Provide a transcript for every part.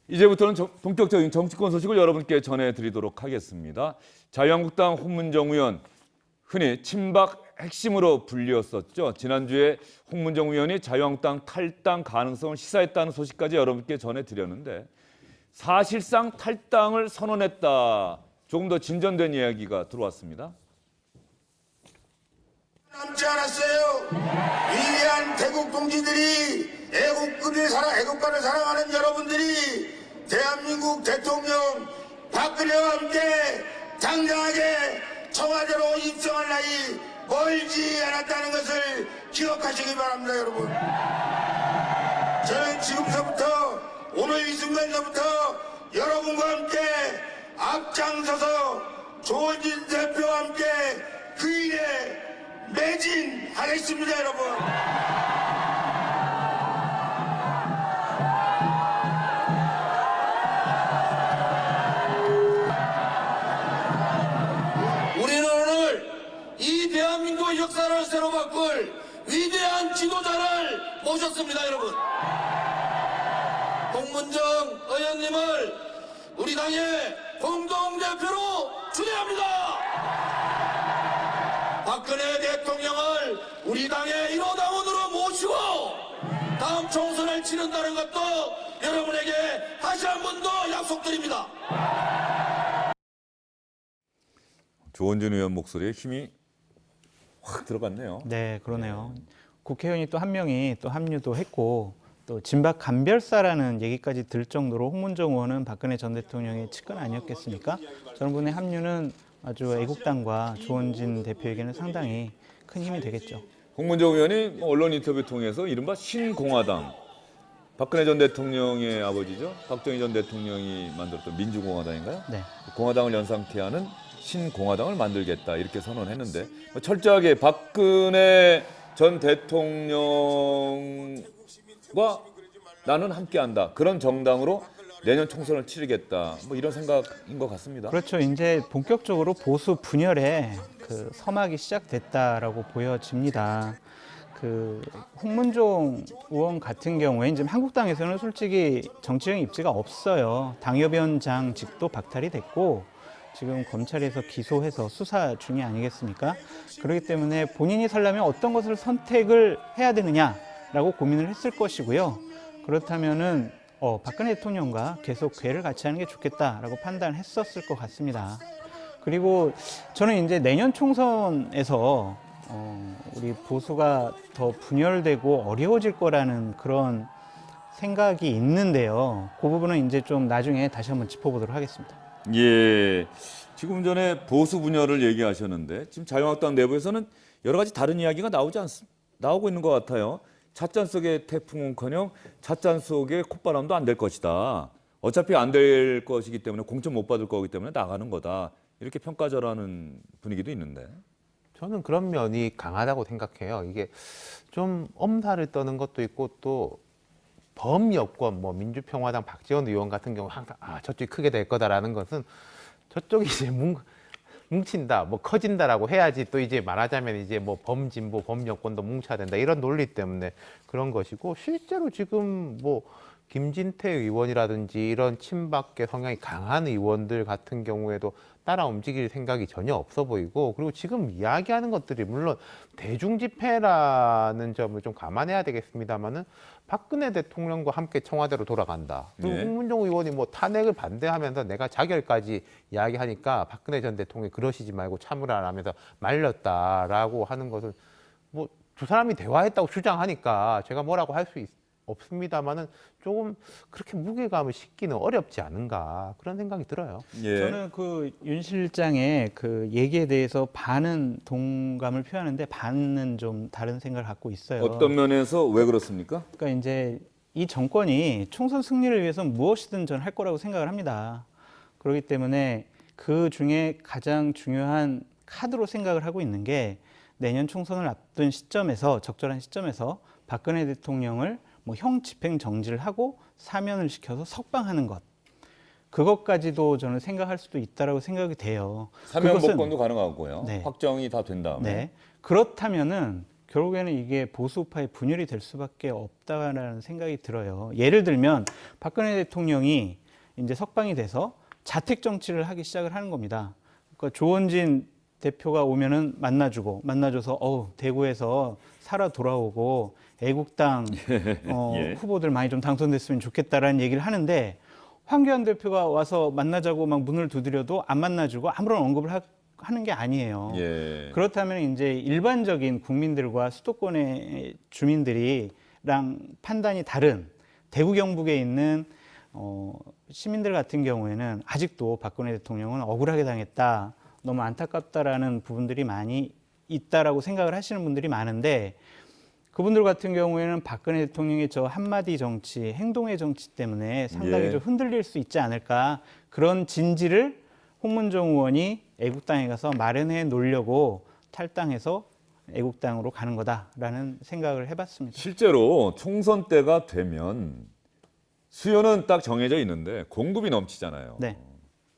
이제부터는 본격적인 정치권 소식을 여러분께 전해드리도록 하겠습니다. 자유한국당 홍문정 의원, 흔히 친박 핵심으로 불리웠었죠. 지난주에 홍문정 의원이 자유한국당 탈당 가능성을 시사했다는 소식까지 여러분께 전해드렸는데 사실상 탈당을 선언했다. 조금 더 진전된 이야기가 들어왔습니다. 남지 않았어요. 위대한 태국 동지들이 애국가를 사랑하는 여러분들이 대한민국 대통령 박근혜와 함께 당당하게 청와대로 입성할 나이 멀지 않았다는 것을 기억하시기 바랍니다, 여러분. 저는 지금서부터 오늘 이 순간서부터 여러분과 함께 앞장서서 조원진 대표와 함께 그 일에 매진하겠습니다, 여러분. 우리는 오늘 이 대한민국의 역사를 새로 바꿀 위대한 지도자를 모셨습니다, 여러분. 홍문정 의원님을 우리 당의 공동대표로 추대합니다. 박근혜 대통령을 우리 당의 1호 당원으로 모시고 다음 총선을 치른다는 것도 여러분에게 다시 한 번 더 약속드립니다. 조원진 의원 목소리에 힘이 확 들어갔네요. 네, 그러네요. 국회의원이 또 한 명이 또 합류도 했고 또 진박 간별사라는 얘기까지 들 정도로 홍문정 의원은 박근혜 전 대통령의 측근 아니었겠습니까? 저런 분의 합류는 아주 애국당과 조원진 대표에게는 상당히 큰 힘이 되겠죠. 홍문정 의원이 언론 인터뷰 통해서 이른바 신공화당, 박근혜 전 대통령의 아버지죠. 박정희 전 대통령이 만들었던 민주공화당인가요? 네. 공화당을 연상케하는 신공화당을 만들겠다 이렇게 선언했는데 철저하게 박근혜 전 대통령과 나는 함께한다. 그런 정당으로 내년 총선을 치르겠다. 뭐 이런 생각인 것 같습니다. 그렇죠. 이제 본격적으로 보수 분열의 그 서막이 시작됐다라고 보여집니다. 그 홍문종 의원 같은 경우에 이제 한국당에서는 솔직히 정치적 입지가 없어요. 당협위원장직도 박탈이 됐고 지금 검찰에서 기소해서 수사 중이 아니겠습니까? 그렇기 때문에 본인이 살려면 어떤 것을 선택을 해야 되느냐라고 고민을 했을 것이고요. 그렇다면은 박근혜 대통령과 계속 궤를 같이 하는 게 좋겠다라고 판단했었을 것 같습니다. 그리고 저는 이제 내년 총선에서 우리 보수가 더 분열되고 어려워질 거라는 그런 생각이 있는데요. 그 부분은 이제 좀 나중에 다시 한번 짚어보도록 하겠습니다. 예, 지금 전에 보수 분열을 얘기하셨는데 지금 자유한국당 내부에서는 여러 가지 다른 이야기가 나오고 있는 것 같아요. 찻잔 속의 태풍은커녕 찻잔 속의 콧바람도 안 될 것이다. 어차피 안 될 것이기 때문에 공천 못 받을 거기 때문에 나가는 거다. 이렇게 평가절하는 분위기도 있는데. 저는 그런 면이 강하다고 생각해요. 이게 좀 엄살을 떠는 것도 있고 또 범여권, 뭐 민주평화당 박지원 의원 같은 경우 항상 저쪽이 크게 될 거다라는 것은 저쪽이 이제 뭉친다, 뭐 커진다라고 해야지 또 이제 말하자면 이제 뭐 범진보, 범여권도 뭉쳐야 된다 이런 논리 때문에 그런 것이고 실제로 지금 뭐 김진태 의원이라든지 이런 친박계 성향이 강한 의원들 같은 경우에도 따라 움직일 생각이 전혀 없어 보이고 그리고 지금 이야기하는 것들이 물론 대중 집회라는 점을 좀 감안해야 되겠습니다만은 박근혜 대통령과 함께 청와대로 돌아간다. 그리고 네. 홍문종 의원이 뭐 탄핵을 반대하면서 내가 자결까지 이야기하니까 박근혜 전 대통령이 그러시지 말고 참으라 하면서 말렸다라고 하는 것은 뭐 두 사람이 대화했다고 주장하니까 제가 뭐라고 할 수 없습니다만은 조금 그렇게 무게감을 싣기는 어렵지 않은가 그런 생각이 들어요. 예. 저는 그 윤 실장의 그 얘기에 대해서 반은 동감을 표하는데 반은 좀 다른 생각을 갖고 있어요. 어떤 면에서 왜 그렇습니까? 그러니까 이제 이 정권이 총선 승리를 위해서 무엇이든 저는 할 거라고 생각을 합니다. 그렇기 때문에 그 중에 가장 중요한 카드로 생각을 하고 있는 게 내년 총선을 앞둔 시점에서 적절한 시점에서 박근혜 대통령을 뭐 형 집행 정지를 하고 사면을 시켜서 석방하는 것. 그것까지도 저는 생각할 수도 있다라고 생각이 돼요. 사면 그것은- 복권도 가능하고요. 네. 확정이 다 된 다음에. 네. 그렇다면은 결국에는 이게 보수파의 분열이 될 수밖에 없다라는 생각이 들어요. 예를 들면 박근혜 대통령이 이제 석방이 돼서 자택 정치를 하기 시작을 하는 겁니다. 그러니까 조원진 대표가 오면은 만나줘서 대구에서 살아 돌아오고 애국당 예. 후보들 많이 좀 당선됐으면 좋겠다라는 얘기를 하는데 황교안 대표가 와서 만나자고 막 문을 두드려도 안 만나주고 아무런 언급을 하는 게 아니에요. 예. 그렇다면 이제 일반적인 국민들과 수도권의 주민들이랑 판단이 다른 대구 경북에 있는 시민들 같은 경우에는 아직도 박근혜 대통령은 억울하게 당했다, 너무 안타깝다라는 부분들이 많이 있다라고 생각을 하시는 분들이 많은데 그분들 같은 경우에는 박근혜 대통령의 저 한마디 정치, 행동의 정치 때문에 상당히 예. 좀 흔들릴 수 있지 않을까, 그런 진지를 홍문종 의원이 애국당에 가서 마련해 놓으려고 탈당해서 애국당으로 가는 거다라는 생각을 해봤습니다. 실제로 총선 때가 되면 수요는 딱 정해져 있는데 공급이 넘치잖아요. 네.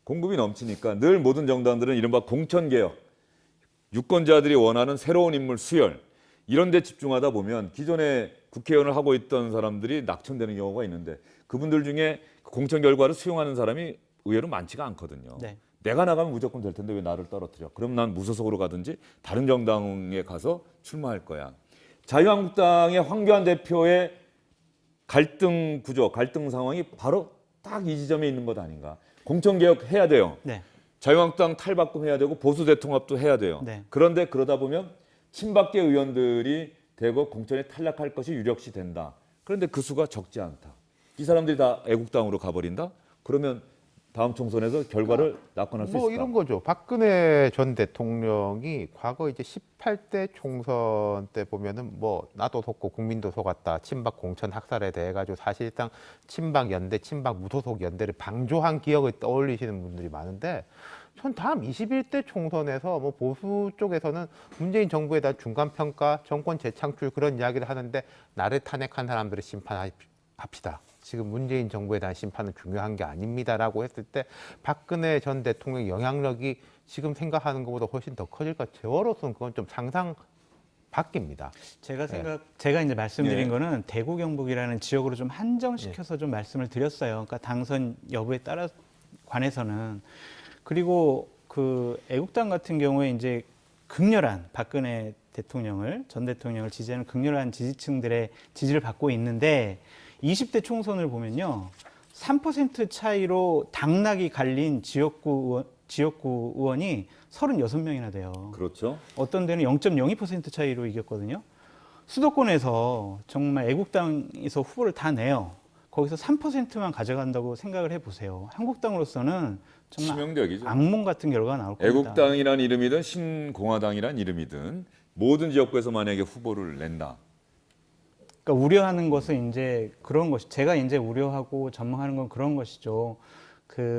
공급이 넘치니까 늘 모든 정당들은 이른바 공천개혁, 유권자들이 원하는 새로운 인물 수혈 이런 데 집중하다 보면 기존에 국회의원을 하고 있던 사람들이 낙천되는 경우가 있는데 그분들 중에 공천 결과를 수용하는 사람이 의외로 많지가 않거든요. 네. 내가 나가면 무조건 될 텐데 왜 나를 떨어뜨려? 그럼 난 무소속으로 가든지 다른 정당에 가서 출마할 거야. 자유한국당의 황교안 대표의 갈등 구조, 갈등 상황이 바로 딱 이 지점에 있는 것 아닌가. 공천개혁 해야 돼요. 네. 자유한국당 탈바꿈해야 되고 보수 대통합도 해야 돼요. 네. 그런데 그러다 보면 친박계 의원들이 대거 공천에 탈락할 것이 유력시 된다. 그런데 그 수가 적지 않다. 이 사람들이 다 애국당으로 가버린다? 그러면 다음 총선에서 결과를 낙관할 수 있을까? 이런 거죠. 박근혜 전 대통령이 과거 이제 18대 총선 때 보면은 나도 속고 국민도 속았다. 친박 공천 학살에 대해 가지고 사실상 친박 연대, 친박 무소속 연대를 방조한 기억을 떠올리시는 분들이 많은데 전 다음 21대 총선에서 보수 쪽에서는 문재인 정부에 대한 중간 평가, 정권 재창출 그런 이야기를 하는데 나를 탄핵한 사람들을 심판합시다. 지금 문재인 정부에 대한 심판은 중요한 게 아닙니다라고 했을 때 박근혜 전 대통령 영향력이 지금 생각하는 것보다 훨씬 더 커질까? 저로서는 그건 좀 상상 밖입니다. 제가 이제 말씀드린 예. 거는 대구 경북이라는 지역으로 좀 한정시켜서 좀 말씀을 드렸어요. 그러니까 당선 여부에 따라 관해서는. 그리고 그 애국당 같은 경우에 이제 극렬한 박근혜 전 대통령을 지지하는 극렬한 지지층들의 지지를 받고 있는데 20대 총선을 보면요. 3% 차이로 당락이 갈린 지역구 의원이 36명이나 돼요. 그렇죠. 어떤 데는 0.02% 차이로 이겼거든요. 수도권에서 정말 애국당에서 후보를 다 내요. 거기서 3%만 가져간다고 생각을 해보세요. 한국당으로서는 정말 치명적이죠. 악몽 같은 결과가 나올 겁니다. 애국당이란 이름이든 신공화당이란 이름이든 모든 지역구에서 만약에 후보를 낸다. 그러니까 우려하는 것은 이제 그런 것이, 제가 이제 우려하고 전망하는 건 그런 것이죠.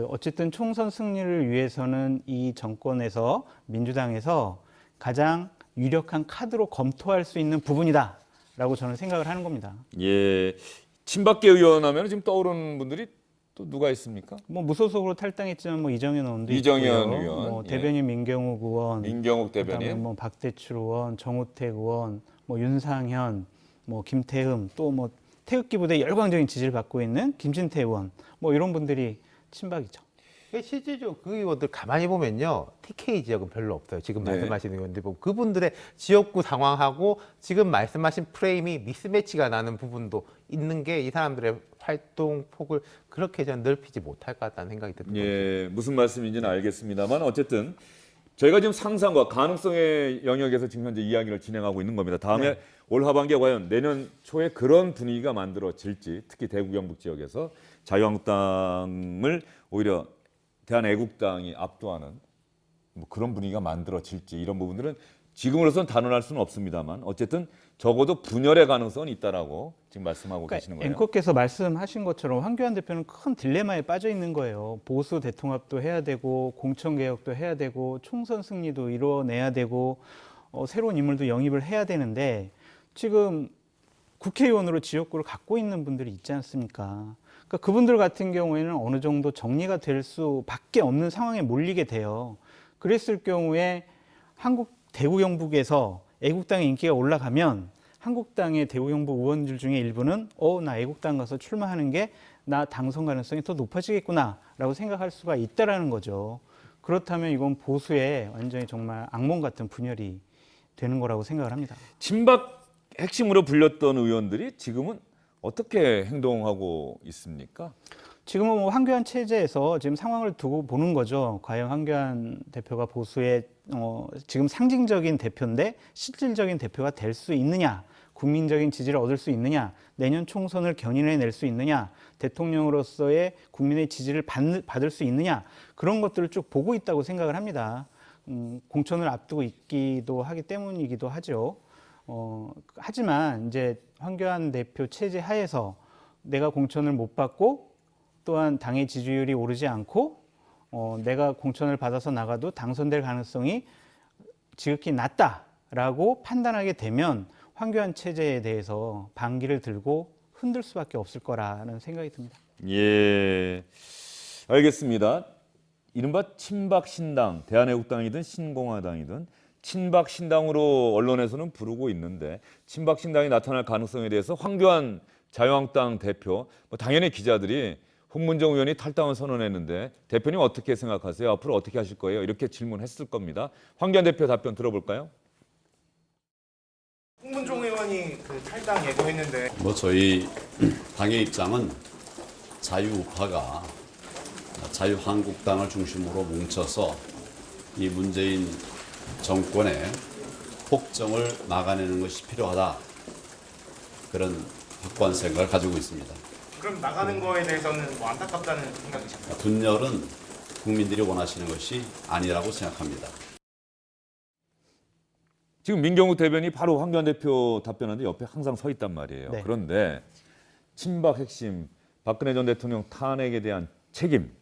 어쨌든 총선 승리를 위해서는 이 정권에서 민주당에서 가장 유력한 카드로 검토할 수 있는 부분이다라고 저는 생각을 하는 겁니다. 예, 친박계 의원 하면 지금 떠오르는 분들이 또 누가 있습니까? 무소속으로 탈당했지만 이정현 의원도 이정현 있고요. 의원, 대변인 민경욱 의원, 민경욱 그다음에 대변인, 박대출 의원, 정우택 의원, 윤상현, 김태흠, 또 태극기 부대 열광적인 지지를 받고 있는 김진태 의원, 이런 분들이 친박이죠. 실제적으로 그 의원들 가만히 보면요. TK 지역은 별로 없어요. 지금 네. 말씀하시는 의원들 보면 그분들의 지역구 상황하고 지금 말씀하신 프레임이 미스매치가 나는 부분도 있는 게 이 사람들의 활동 폭을 그렇게 전 넓히지 못할 것 같다는 생각이 듭니다. 예, 무슨 말씀인지는 알겠습니다만 어쨌든 저희가 지금 상상과 가능성의 영역에서 지금 현재 이야기를 진행하고 있는 겁니다. 다음에 네. 올 하반기에 과연 내년 초에 그런 분위기가 만들어질지, 특히 대구 경북 지역에서 자유한국당을 오히려 대한애국당이 압도하는 그런 분위기가 만들어질지, 이런 부분들은 지금으로서는 단언할 수는 없습니다만 어쨌든 적어도 분열의 가능성은 있다라고 지금 말씀하고 계시는 거예요. 앵커께서 말씀하신 것처럼 황교안 대표는 큰 딜레마에 빠져 있는 거예요. 보수 대통합도 해야 되고 공천 개혁도 해야 되고 총선 승리도 이뤄내야 되고 새로운 인물도 영입을 해야 되는데 지금 국회의원으로 지역구를 갖고 있는 분들이 있지 않습니까? 그러니까 그분들 같은 경우에는 어느 정도 정리가 될 수밖에 없는 상황에 몰리게 돼요. 그랬을 경우에 대구 경북에서 애국당의 인기가 올라가면 한국당의 대구경북 의원들 중에 일부는 나 애국당 가서 출마하는 게 나 당선 가능성이 더 높아지겠구나라고 생각할 수가 있다라는 거죠. 그렇다면 이건 보수의 완전히 정말 악몽 같은 분열이 되는 거라고 생각을 합니다. 친박 핵심으로 불렸던 의원들이 지금은 어떻게 행동하고 있습니까? 지금은 뭐 황교안 체제에서 지금 상황을 두고 보는 거죠. 과연 황교안 대표가 보수의 지금 상징적인 대표인데 실질적인 대표가 될 수 있느냐, 국민적인 지지를 얻을 수 있느냐, 내년 총선을 견인해낼 수 있느냐, 대통령으로서의 국민의 지지를 받을 수 있느냐, 그런 것들을 쭉 보고 있다고 생각을 합니다. 공천을 앞두고 있기도 하기 때문이기도 하죠. 하지만 이제 황교안 대표 체제 하에서 내가 공천을 못 받고 또한 당의 지지율이 오르지 않고 내가 공천을 받아서 나가도 당선될 가능성이 지극히 낮다라고 판단하게 되면 황교안 체제에 대해서 반기를 들고 흔들 수밖에 없을 거라는 생각이 듭니다. 예, 알겠습니다. 이른바 친박신당, 대한애국당이든 신공화당이든 친박신당으로 언론에서는 부르고 있는데 친박신당이 나타날 가능성에 대해서 황교안 자유한국당 대표, 당연히 기자들이 홍문정 의원이 탈당을 선언했는데 대표님 어떻게 생각하세요? 앞으로 어떻게 하실 거예요? 이렇게 질문했을 겁니다. 황교안 대표 답변 들어볼까요? 홍문종 의원이 그 탈당 예고했는데 저희 당의 입장은 자유우파가 자유한국당을 중심으로 뭉쳐서 이 문재인 정권의 폭정을 막아내는 것이 필요하다. 그런 확고한 생각을 가지고 있습니다. 그럼 나가는 거에 대해서는 뭐 안타깝다는 생각이셨나요? 분열은 국민들이 원하시는 것이 아니라고 생각합니다. 지금 민경욱 대변인이 바로 황교안 대표 답변하는데 옆에 항상 서 있단 말이에요. 네. 그런데 친박 핵심, 박근혜 전 대통령 탄핵에 대한 책임,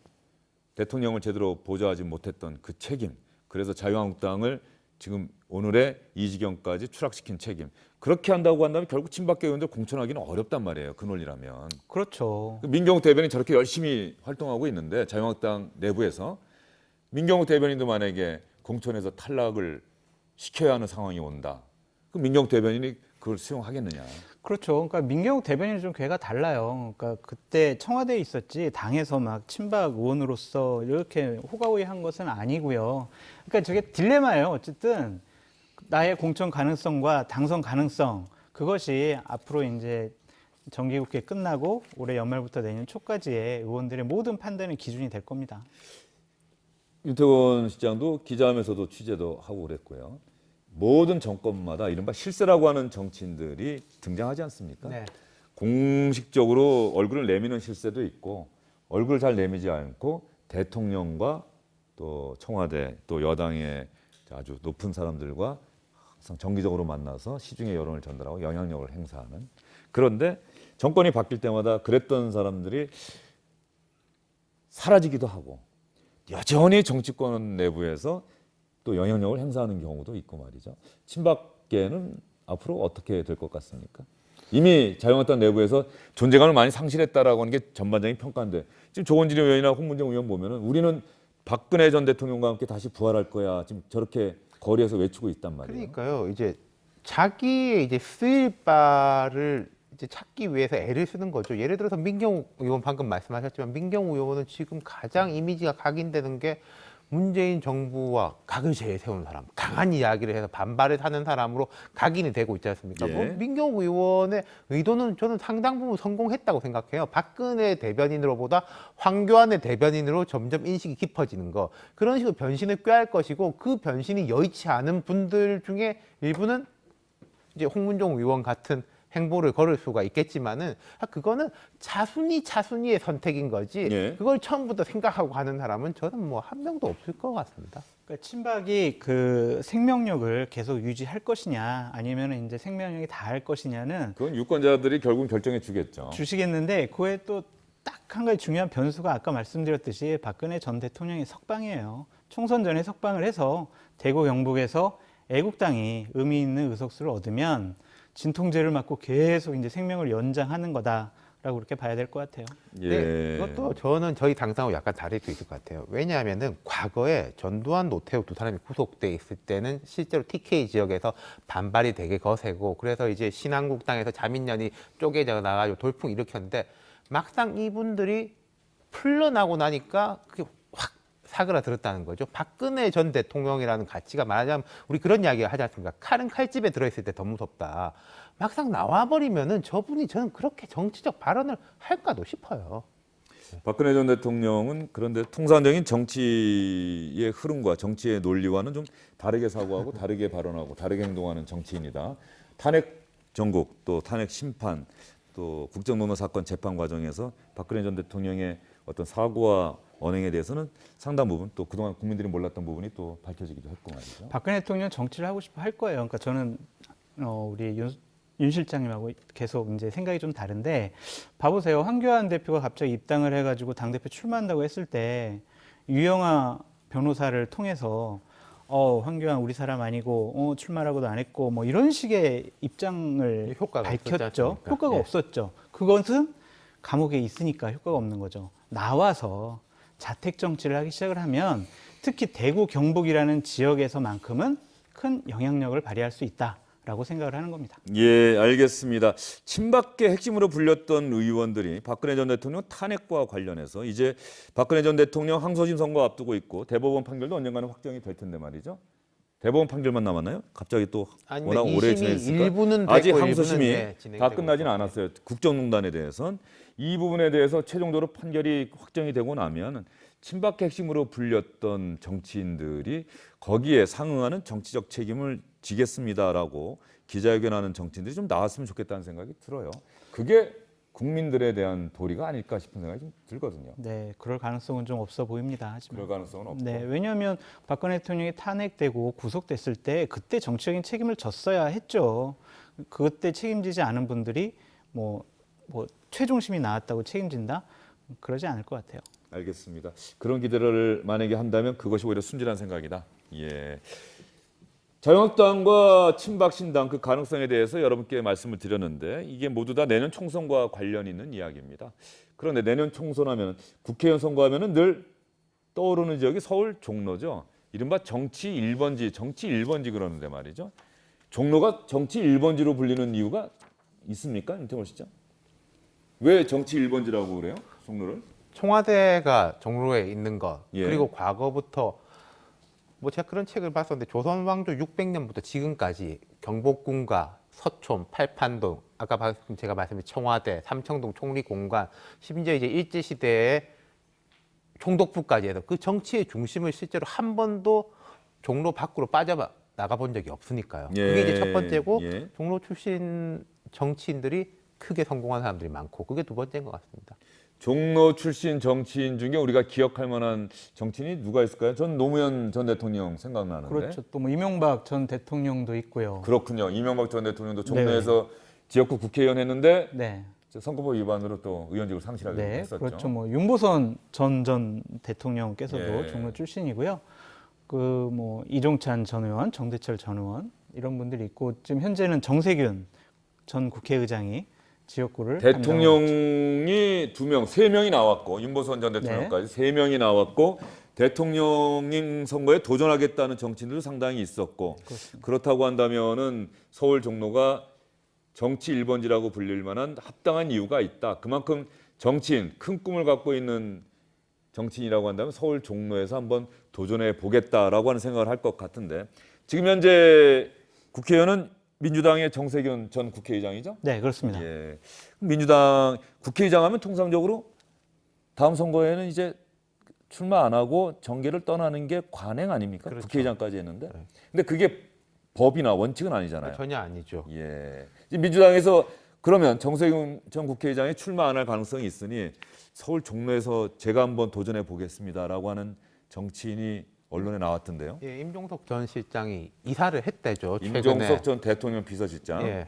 대통령을 제대로 보좌하지 못했던 그 책임, 그래서 자유한국당을 지금 오늘의 이 지경까지 추락시킨 책임. 그렇게 한다고 한다면 결국 친박계 의원들 공천하기는 어렵단 말이에요. 그 논리라면. 그렇죠. 민경욱 대변인 저렇게 열심히 활동하고 있는데 자유한국당 내부에서 민경욱 대변인도 만약에 공천에서 탈락을 시켜야 하는 상황이 온다. 그럼 민경욱 대변인이 그걸 수용하겠느냐. 그렇죠. 그러니까 민경욱 대변인은 좀 괴가 달라요. 그러니까 그때 청와대에 있었지 당에서 막 친박 의원으로서 이렇게 호가호위한 것은 아니고요. 그러니까 저게 딜레마예요. 어쨌든 나의 공천 가능성과 당선 가능성 그것이 앞으로 이제 정기국회 끝나고 올해 연말부터 내년 초까지의 의원들의 모든 판단의 기준이 될 겁니다. 윤태원 시장도 기자하면서도 취재도 하고 그랬고요. 모든 정권마다 이른바 실세라고 하는 정치인들이 등장하지 않습니까? 네. 공식적으로 얼굴을 내미는 실세도 있고 얼굴을 잘 내미지 않고 대통령과 또 청와대 또 여당의 아주 높은 사람들과 항상 정기적으로 만나서 시중의 여론을 전달하고 영향력을 행사하는. 그런데 정권이 바뀔 때마다 그랬던 사람들이 사라지기도 하고 여전히 정치권 내부에서 또 영향력을 행사하는 경우도 있고 말이죠. 친박계는 앞으로 어떻게 될 것 같습니까? 이미 자유한국당 내부에서 존재감을 많이 상실했다라고 하는 게 전반적인 평가인데 지금 조원진 의원이나 홍문정 의원 보면은 우리는 박근혜 전 대통령과 함께 다시 부활할 거야. 지금 저렇게 거리에서 외치고 있단 말이에요. 그러니까요. 이제 자기의 이제 쓰일 바를 이제 찾기 위해서 애를 쓰는 거죠. 예를 들어서 민경욱 의원 방금 말씀하셨지만 민경욱 의원은 지금 가장 이미지가 각인되는 게 문재인 정부와 각을 제세우는 사람, 강한 이야기를 해서 반발을 하는 사람으로 각인이 되고 있지 않습니까? 예. 민경욱 의원의 의도는 저는 상당 부분 성공했다고 생각해요. 박근혜 대변인으로보다 황교안의 대변인으로 점점 인식이 깊어지는 거. 그런 식으로 변신을 꾀할 것이고 그 변신이 여의치 않은 분들 중에 일부는 이제 홍문종 의원 같은 행보를 걸을 수가 있겠지만은 그거는 차순위의 선택인 거지. 예. 그걸 처음부터 생각하고 가는 사람은 저는 뭐 한 명도 없을 것 같습니다. 그러니까 친박이 그 생명력을 계속 유지할 것이냐 아니면 이제 생명력이 다할 것이냐는 그건 유권자들이 결국 결정해 주겠죠. 주시겠는데 그에 또 딱 한 가지 중요한 변수가 아까 말씀드렸듯이 박근혜 전 대통령의 석방이에요. 총선 전에 석방을 해서 대구 경북에서 애국당이 의미 있는 의석수를 얻으면 진통제를 맞고 계속 이제 생명을 연장하는 거다라고 그렇게 봐야 될 것 같아요. 예. 네, 이것도 저는 저희 당사하고 약간 다를 수 있을 것 같아요. 왜냐하면은 과거에 전두환, 노태우 두 사람이 구속돼 있을 때는 실제로 TK 지역에서 반발이 되게 거세고 그래서 이제 신한국당에서 자민련이 쪼개져 나가지고 돌풍 일으켰는데 막상 이분들이 풀려나고 나니까 그게 확 사그라들었다는 거죠. 박근혜 전 대통령이라는 가치가 말하자면 우리 그런 이야기 하지 않습니까? 칼은 칼집에 들어있을 때 더 무섭다. 막상 나와버리면은 저분이 저는 그렇게 정치적 발언을 할까도 싶어요. 박근혜 전 대통령은 그런데 통상적인 정치의 흐름과 정치의 논리와는 좀 다르게 사고하고 다르게 발언하고 다르게 행동하는 정치인이다. 탄핵 정국 또 탄핵 심판 또 국정농단 사건 재판 과정에서 박근혜 전 대통령의 어떤 사고와 언행에 대해서는 상당 부분 또 그동안 국민들이 몰랐던 부분이 또 밝혀지기도 했고 말이죠. 박근혜 대통령 정치를 하고 싶어 할 거예요. 그러니까 저는 우리 윤 실장님하고 계속 이제 생각이 좀 다른데 봐보세요. 황교안 대표가 갑자기 입당을 해가지고 당 대표 출마한다고 했을 때 유영아 변호사를 통해서 황교안 우리 사람 아니고 출마라고도 안 했고 뭐 이런 식의 입장을 효과가 없었지 밝혔죠. 않습니까? 효과가 예. 없었죠. 그것은 감옥에 있으니까 효과가 없는 거죠. 나와서 자택 정치를 하기 시작을 하면 특히 대구 경북이라는 지역에서만큼은 큰 영향력을 발휘할 수 있다라고 생각을 하는 겁니다. 예, 알겠습니다. 친박계 핵심으로 불렸던 의원들이 박근혜 전 대통령 탄핵과 관련해서 이제 박근혜 전 대통령 항소심 선고 앞두고 있고 대법원 판결도 언젠가는 확정이 될 텐데 말이죠. 대법원 판결만 남았나요? 갑자기 또 아니, 워낙 근데 오래 이심이 지냈으니까 일부는 아직 됐고 항소심이 일부는, 네, 진행이 다 되고 끝나지는 있고. 않았어요. 국정농단에 대해서는 이 부분에 대해서 최종적으로 판결이 확정이 되고 나면 친박계 핵심으로 불렸던 정치인들이 거기에 상응하는 정치적 책임을 지겠습니다라고 기자회견하는 정치인들이 좀 나왔으면 좋겠다는 생각이 들어요. 그게 국민들에 대한 도리가 아닐까 싶은 생각이 좀 들거든요. 네, 그럴 가능성은 좀 없어 보입니다. 하지만. 그럴 가능성은 없고. 네, 왜냐하면 박근혜 대통령이 탄핵되고 구속됐을 때 그때 정치적인 책임을 졌어야 했죠. 그때 책임지지 않은 분들이 뭐 최종심이 나왔다고 책임진다? 그러지 않을 것 같아요. 알겠습니다. 그런 기대를 만약에 한다면 그것이 오히려 순진한 생각이다. 예. 자유한국당과 친박신당 그 가능성에 대해서 여러분께 말씀을 드렸는데 이게 모두 다 내년 총선과 관련 있는 이야기입니다. 그런데 내년 총선하면 국회의원 선거하면 늘 떠오르는 지역이 서울 종로죠. 이른바 정치 1번지 그러는데 말이죠. 종로가 정치 1번지로 불리는 이유가 있습니까? 임태원 시장? 왜 정치 1번지라고 그래요? 종로를? 청와대가 종로에 있는 것 예. 그리고 과거부터 뭐 제가 그런 책을 봤었는데 조선 왕조 600년부터 지금까지 경복궁과 서촌, 팔판동, 아까 제가 말씀드린 청와대, 삼청동 총리공관, 심지어 이제 일제 시대에 총독부까지 해서 그 정치의 중심을 실제로 한 번도 종로 밖으로 빠져 나가 본 적이 없으니까요. 예. 그게 이제 첫 번째고 예. 종로 출신 정치인들이 크게 성공한 사람들이 많고 그게 두 번째인 것 같습니다. 종로 출신 정치인 중에 우리가 기억할 만한 정치인이 누가 있을까요? 전 노무현 전 대통령 생각나는데. 그렇죠. 또 뭐 이명박 전 대통령도 있고요. 그렇군요. 이명박 전 대통령도 종로에서 지역구 국회의원 했는데 네, 선거법 위반으로 또 의원직을 상실하게 네, 했었죠. 그렇죠. 뭐 윤보선 전 대통령께서도 예. 종로 출신이고요. 그 뭐 이종찬 전 의원, 정대철 전 의원 이런 분들이 있고 지금 현재는 정세균 전 국회의장이 지역구를 대통령이 3명이 나왔고 윤보선 전 대통령까지 3명이 나왔고 대통령 선거에 도전하겠다는 정치인들도 상당히 있었고 그렇다고 한다면은 서울 종로가 정치 1번지라고 불릴 만한 합당한 이유가 있다. 그만큼 정치인, 큰 꿈을 갖고 있는 정치인이라고 한다면 서울 종로에서 한번 도전해 보겠다라고 하는 생각을 할 것 같은데 지금 현재 국회의원은 민주당의 정세균 전 국회의장이죠? 네, 그렇습니다. 예. 민주당 국회의장 하면 통상적으로 다음 선거에는 이제 출마 안 하고 정계를 떠나는 게 관행 아닙니까? 그렇죠. 국회의장까지 했는데. 근데 그게 법이나 원칙은 아니잖아요. 전혀 아니죠. 예. 지금 민주당에서 그러면 정세균 전 국회의장이 출마 안 할 가능성이 있으니 서울 종로에서 제가 한번 도전해 보겠습니다라고 하는 정치인이 언론에 나왔던데요. 예, 임종석 전 실장이 이사를 했대죠. 최근에. 임종석 전 대통령 비서실장. 예.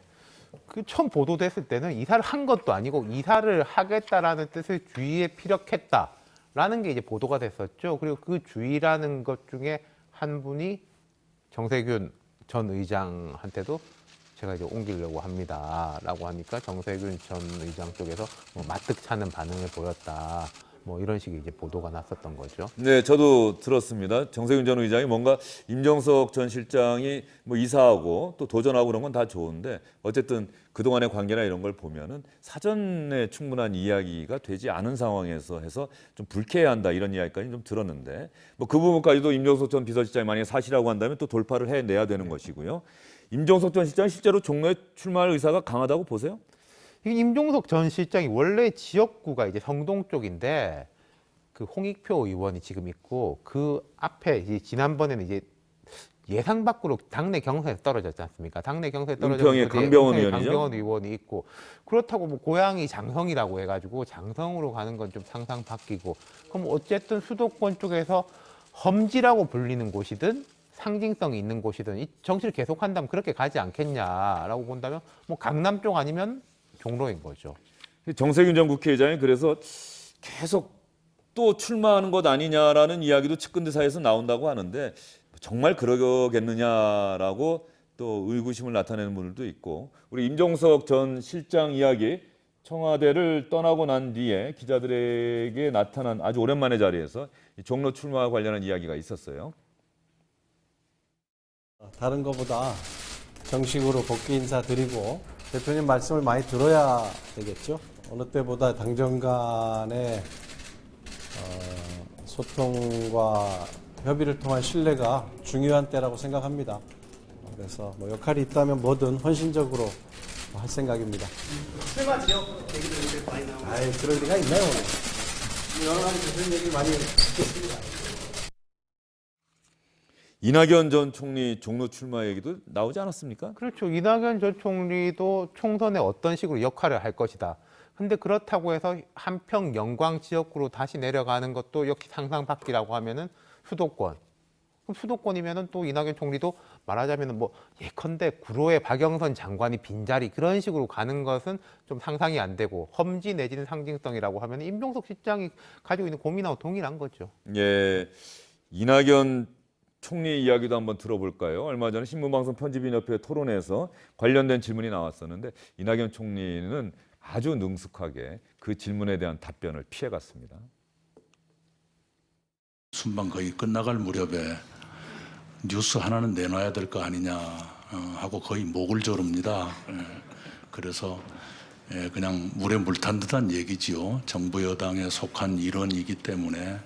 그 처음 보도됐을 때는 이사를 한 것도 아니고 이사를 하겠다라는 뜻을 주위에 피력했다라는 게 이제 보도가 됐었죠. 그리고 그 주의라는 것 중에 한 분이 정세균 전 의장한테도 제가 이제 옮기려고 합니다라고 하니까 정세균 전 의장 쪽에서 뭐 마뜩 차는 반응을 보였다. 뭐 이런 식의 이제 보도가 났었던 거죠. 네, 저도 들었습니다. 정세균 전 의장이 뭔가 임종석 전 실장이 뭐 이사하고 또 도전하고 그런 건 다 좋은데 어쨌든 그동안의 관계나 이런 걸 보면은 사전에 충분한 이야기가 되지 않은 상황에서 해서 좀 불쾌해한다 이런 이야기까지 좀 들었는데 뭐 그 부분까지도 임종석 전 비서실장이 만약에 사실이라고 한다면 또 돌파를 해내야 되는 것이고요. 임종석 전 실장이 실제로 종로에 출마할 의사가 강하다고 보세요? 이 임종석 전 실장이 원래 지역구가 이제 성동 쪽인데 그 홍익표 의원이 지금 있고 그 앞에 이제 지난번에는 이제 예상 밖으로 당내 경선에서 떨어졌지 않습니까? 당내 경선에 떨어졌는데 은평의 강병원 의원이죠. 강병원 의원이 있고 그렇다고 뭐 고향이 장성이라고 해가지고 장성으로 가는 건 좀 상상 바뀌고 그럼 어쨌든 수도권 쪽에서 험지라고 불리는 곳이든 상징성이 있는 곳이든 이 정치를 계속한다면 그렇게 가지 않겠냐라고 본다면 뭐 강남 쪽 아니면 종로인 거죠. 정세균 전 국회의장이 그래서 계속 또 출마하는 것 아니냐라는 이야기도 측근들 사이에서 나온다고 하는데 정말 그러겠느냐라고 또 의구심을 나타내는 분들도 있고 우리 임종석 전 실장 이야기 청와대를 떠나고 난 뒤에 기자들에게 나타난 아주 오랜만의 자리에서 이 종로 출마와 관련한 이야기가 있었어요. 다른 것보다 정식으로 복귀 인사 드리고 대표님 말씀을 많이 들어야 되겠죠. 어느 때보다 당정 간의 소통과 협의를 통한 신뢰가 중요한 때라고 생각합니다. 그래서 뭐 역할이 있다면 뭐든 헌신적으로 할 생각입니다. 출마 지역 얘기도 이제 많이 나오고. 아이, 그럴 리가 있나요, 오늘? 여러 가지 그런 얘기 많이 듣겠습니다. 이낙연 전 총리 종로 출마 얘기도 나오지 않았습니까? 그렇죠. 이낙연 전 총리도 총선에 어떤 식으로 역할을 할 것이다. 근데 그렇다고 해서 한평 영광 지역구로 다시 내려가는 것도 역시 상상 밖이라고 하면은 수도권. 그럼 수도권이면은 또 이낙연 총리도 말하자면은 뭐 예컨대 구로의 박영선 장관이 빈자리 그런 식으로 가는 것은 좀 상상이 안 되고 험지 내지는 상징성이라고 하면 임종석 실장이 가지고 있는 고민하고 동일한 거죠. 예, 이낙연 총리 이야기도 한번 들어볼까요? 얼마 전에 신문방송 편집인협회 토론회에서 관련된 질문이 나왔었는데 이낙연 총리는 아주 능숙하게 그 질문에 대한 답변을 피해갔습니다. 순방 거의 끝나갈 무렵에 뉴스 하나는 내놔야 될 거 아니냐 하고 거의 목을 조릅니다. 그래서 그냥 물에 물 탄 듯한 얘기지요. 정부 여당에 속한 일원이기 때문에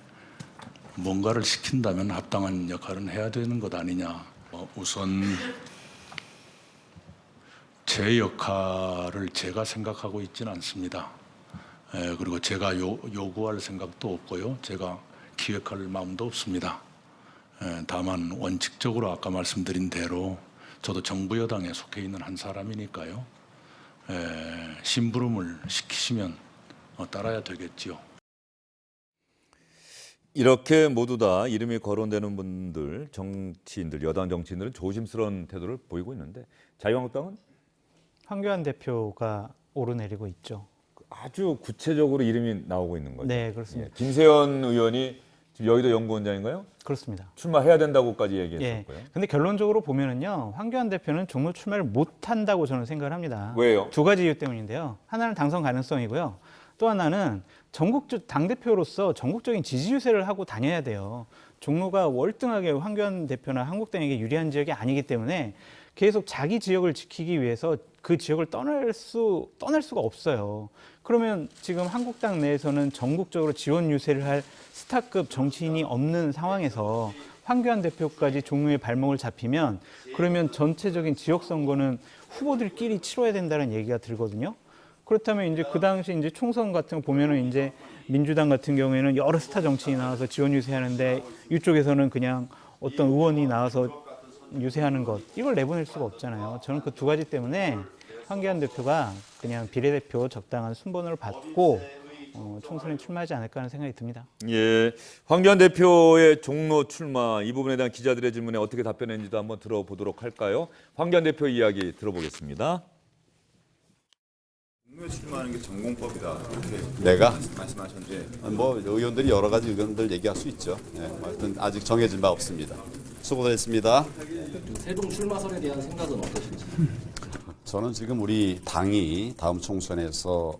뭔가를 시킨다면 합당한 역할은 해야 되는 것 아니냐. 우선 제 역할을 제가 생각하고 있지는 않습니다. 그리고 제가 요구할 생각도 없고요. 제가 기획할 마음도 없습니다. 다만 원칙적으로 아까 말씀드린 대로 저도 정부 여당에 속해 있는 한 사람이니까요. 심부름을 시키시면 따라야 되겠지요. 이렇게 모두 다 이름이 거론되는 분들, 정치인들, 여당 정치인들은 조심스러운 태도를 보이고 있는데 자유한국당은 황교안 대표가 오르내리고 있죠. 아주 구체적으로 이름이 나오고 있는 거죠. 네, 그렇습니다. 예, 김세현 의원이 지금 여의도 연구원장인가요? 그렇습니다. 출마해야 된다고까지 예. 얘기했었고요. 근데 결론적으로 보면은요, 황교안 대표는 종로 출마를 못 한다고 저는 생각을 합니다. 왜요? 두 가지 이유 때문인데요. 하나는 당선 가능성이고요. 또 하나는 당대표로서 전국적인 지지 유세를 하고 다녀야 돼요. 종로가 월등하게 황교안 대표나 한국당에게 유리한 지역이 아니기 때문에 계속 자기 지역을 지키기 위해서 그 지역을 떠날 수가 없어요. 그러면 지금 한국당 내에서는 전국적으로 지원 유세를 할 스타급 정치인이 없는 상황에서 황교안 대표까지 종로의 발목을 잡히면 그러면 전체적인 지역 선거는 후보들끼리 치러야 된다는 얘기가 들거든요. 그렇다면 이제 그 당시 이제 총선 같은 거 보면은 이제 민주당 같은 경우에는 여러 스타 정치인이 나와서 지원 유세하는데 이쪽에서는 그냥 어떤 의원이 나와서 유세하는 것 이걸 내보낼 수가 없잖아요. 저는 그 두 가지 때문에 황교안 대표가 그냥 비례대표 적당한 순번을 받고 총선에 출마하지 않을까 하는 생각이 듭니다. 예, 황교안 대표의 종로 출마 이 부분에 대한 기자들의 질문에 어떻게 답변했는지도 한번 들어보도록 할까요? 황교안 대표 이야기 들어보겠습니다. 종로에 출마하는 게 전공법이다 이렇게 내가 말씀하셨는데 뭐 의원들이 여러 가지 의견들 얘기할 수 있죠. 하여튼 아직 정해진 바 없습니다. 수고했습니다. 세동 출마설에 대한 생각은 어떠신지? 저는 지금 우리 당이 다음 총선에서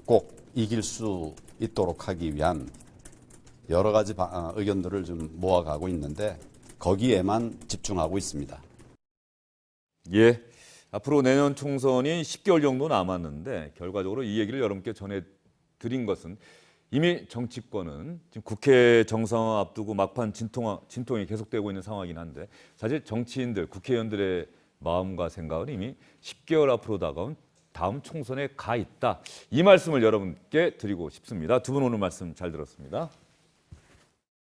꼭 이길 수 있도록 하기 위한 여러 가지 의견들을 좀 모아가고 있는데 거기에만 집중하고 있습니다. 예. 앞으로 내년 총선이 10개월 정도 남았는데 결과적으로 이 얘기를 여러분께 전해드린 것은 이미 정치권은 지금 국회 정상화 앞두고 막판 진통이 계속되고 있는 상황이긴 한데 사실 정치인들, 국회의원들의 마음과 생각은 이미 10개월 앞으로 다가온 다음 총선에 가 있다. 이 말씀을 여러분께 드리고 싶습니다. 두 분 오늘 말씀 잘 들었습니다.